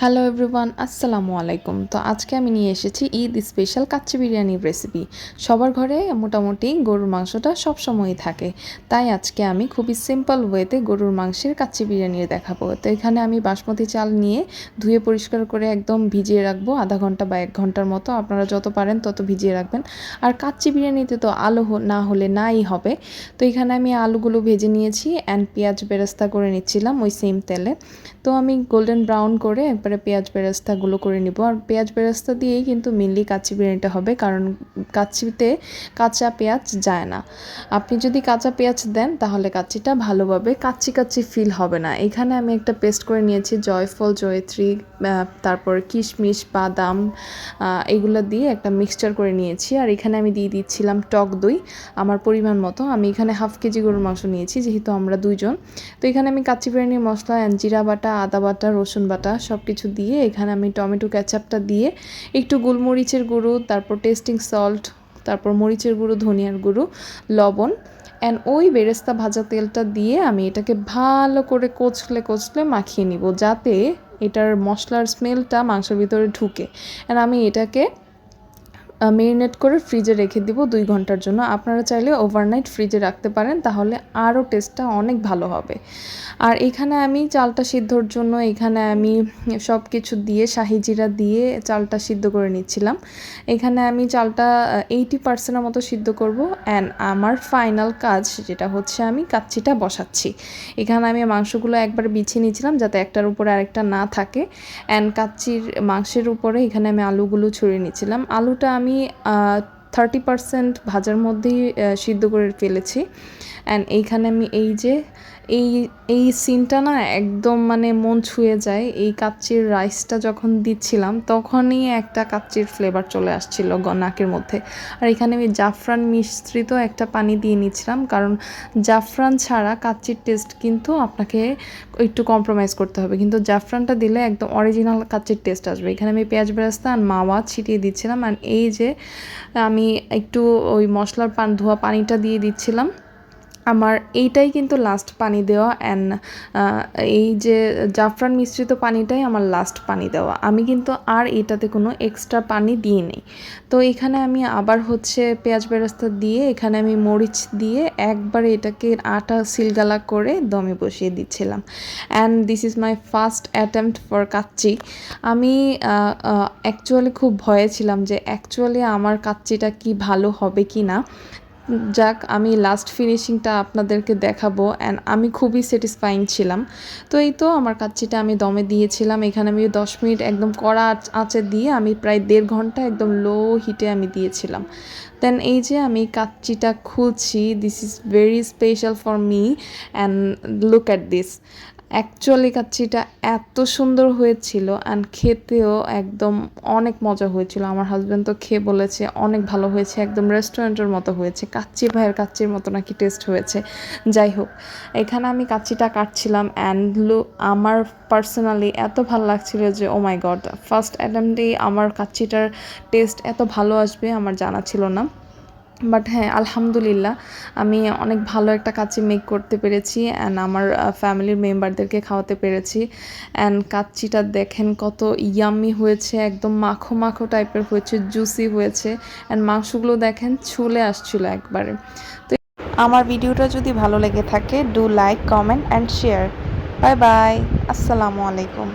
Hello everyone, আসসালামু আলাইকুম। তো আজকে আমি নিয়ে এসেছি ঈদ স্পেশাল কাচ্চি বিরিয়ানির রেসিপি। সবার ঘরে মোটামুটি গরুর মাংসটা সবসময়ই থাকে, তাই আজকে আমি খুবই সিম্পল ওয়েতে গরুর মাংসের কাচ্চি বিরিয়ানি দেখাবো। তো এখানে আমি বাসমতি চাল নিয়ে ধুয়ে পরিষ্কার করে একদম ভিজিয়ে রাখবো আধা ঘন্টা বা 1 ঘন্টার মতো। আপনারা যত পারেন তত ভিজিয়ে রাখবেন। আর কাচ্চি বিরিয়ানিতে তো আলু না হলে নাই হবে। তো এখানে আমি আলুগুলো ভেজে নিয়েছি অ্যান্ড পেঁয়াজ বেরেস্তা করে নিচ্ছিলাম ওই সেম তেলে। তো আমি গোল্ডেন ব্রাউন করে একবারে পেঁয়াজ বেরেস্তাগুলো করে নিব। আর পেঁয়াজ বেরেস্তা দিয়েই কিন্তু মেনলি কাচ্চি বিরিয়ানিটা হবে, কারণ কাচ্চিতে কাঁচা পেঁয়াজ যায় না। আপনি যদি কাঁচা পেঁয়াজ দেন তাহলে কাচ্চিটা ভালোভাবে কাচ্চি কাচ্চি ফিল হবে না। এখানে আমি একটা পেস্ট করে নিয়েছি জয়ফল, জয়ত্রী, তারপর কিশমিশ, বাদাম, এগুলো দিয়ে একটা মিক্সচার করে নিয়েছি। আর এখানে আমি দিয়ে দিচ্ছিলাম টক দই আমার পরিমাণ মতো। আমি এখানে 1/2 কেজি গরুর মাংস নিয়েছি, যেহেতু আমরা 2 জন। তো এখানে আমি কাচ্চি বিরিয়ানির মশলা জিরা বাটা, আদা বাটা, রসুন বাটা সব কিছু দিয়ে এখানে আমি টমেটো ক্যাচাপটা দিয়ে একটু গোলমরিচের গুঁড়ো, তারপর টেস্টিং সল্ট, তারপর মরিচের গুঁড়ো, ধনিয়ার গুঁড়ো, লবণ অ্যান্ড ওই বেরেস্তা ভাজা তেলটা দিয়ে আমি এটাকে ভালো করে কচলে মাখিয়ে নিব, যাতে এটার মশলার স্মেলটা মাংসের ভিতরে ঢুকে। অ্যান্ড আমি এটাকে মেরিনেট করে ফ্রিজে রেখে দিব 2 ঘন্টার জন্য। আপনারা চাইলে ওভারনাইট ফ্রিজে রাখতে পারেন, তাহলে আরও টেস্টটা অনেক ভালো হবে। আর এখানে আমি চালটা সিদ্ধর জন্য এখানে আমি সব কিছু দিয়ে শাহি জিরা দিয়ে চালটা সিদ্ধ করে নিচ্ছিলাম। এখানে আমি চালটা 80% মতো সিদ্ধ করব। অ্যান্ড আমার ফাইনাল কাজ যেটা হচ্ছে, আমি কাচ্চিটা বসাচ্ছি। এখানে আমি মাংসগুলো একবার বিছিয়ে নিয়েছিলাম যাতে একটার উপরে আরেকটা না থাকে। অ্যান্ড কাচ্চির মাংসের উপরে এখানে আমি আলুগুলো ছড়িয়ে নিচ্ছিলাম। আলুটা আমি 30% ভাজার মধ্যেই সিদ্ধ করে ফেলেছি। অ্যান্ড এইখানে আমি এই এই সিনটা না একদম মানে মন ছুঁয়ে যায়। এই কাচ্চির রাইসটা যখন দিচ্ছিলাম তখনই একটা কাচ্চির ফ্লেভার চলে আসছিল নাকের মধ্যে। আর এখানে আমি জাফরান মিশ্রিত একটা পানি দিয়ে নিচ্ছিলাম, কারণ জাফরান ছাড়া কাচ্চির টেস্ট কিন্তু আপনাকে একটু কম্প্রোমাইজ করতে হবে, কিন্তু জাফরানটা দিলে একদম অরিজিনাল কাচ্চির টেস্ট আসবে। এখানে আমি পেঁয়াজ বেরেস্তা আর মাওয়া ছিটিয়ে দিচ্ছিলাম। আর এই যে আমি একটু ওই মশলার ধোয়া পানিটা দিয়ে দিচ্ছিলাম। আমার এইটাই কিন্তু লাস্ট পানি দেওয়া। অ্যান্ড এই যে জাফরান মিশ্রিত পানিটাই আমার লাস্ট পানি দেওয়া। আমি কিন্তু আর এটাতে কোনো এক্সট্রা পানি দিই নেই। তো এখানে আমি আবার হচ্ছে পেঁয়াজ বেরেস্তা দিয়ে এখানে আমি মরিচ দিয়ে একবারে এটাকে আটা সিলগালা করে দমে বসিয়ে দিচ্ছিলাম। And this is my first attempt for kacchi. আমি অ্যাকচুয়ালি খুব ভয়ে ছিলাম যে অ্যাকচুয়ালি আমার কাচ্চিটা কি ভালো হবে কি না। যাক, আমি লাস্ট ফিনিশিংটা আপনাদেরকে দেখাবো। অ্যান্ড আমি খুবই স্যাটিসফাইং ছিলাম। তো এই তো আমার কাচ্চিটা আমি দমে দিয়েছিলাম। এখানে আমি 10 মিনিট একদম কড়া আঁচে দিয়ে আমি প্রায় 1.5 ঘন্টা একদম লো হিটে আমি দিয়েছিলাম। দেন এই যে আমি কাচ্চিটা খুলছি, this is very special for me. And look at this. Actually কাচ্চিটা এত সুন্দর হয়েছিল অ্যান্ড খেতেও একদম অনেক মজা হয়েছিল। আমার হাজব্যান্ড তো খেয়ে বলেছে অনেক ভালো হয়েছে, একদম রেস্টুরেন্টের মতো হয়েছে, কাচ্চি ভাইয়ের কাচ্চির মতো নাকি টেস্ট হয়েছে। যাই হোক, এখানে আমি কাচ্চিটা কাটছিলাম অ্যান্ড আমার পার্সোনালি এত ভালো লাগছিল যে ও মাই গড, ফার্স্ট অ্যাটেম্পটেই আমার কাচ্চিটার টেস্ট এত ভালো আসবে আমার জানা ছিল না। বাট হ্যাঁ, আলহামদুলিল্লাহ আমি অনেক ভালো একটা কাচ্চি মেক করতে পেরেছি অ্যান্ড আমার ফ্যামিলির মেম্বারদেরকে খাওয়াতে পেরেছি। অ্যান্ড কাচ্চিটা দেখেন কত ইয়াম্মি হয়েছে, একদম মাখো মাখো টাইপের হয়েছে, জুসি হয়েছে। অ্যান্ড মাংসগুলো দেখেন ছুলে আসছিলো একবারে। তো আমার ভিডিওটা যদি ভালো লেগে থাকে, do like, comment and share. Bye bye, আসসালামু আলাইকুম।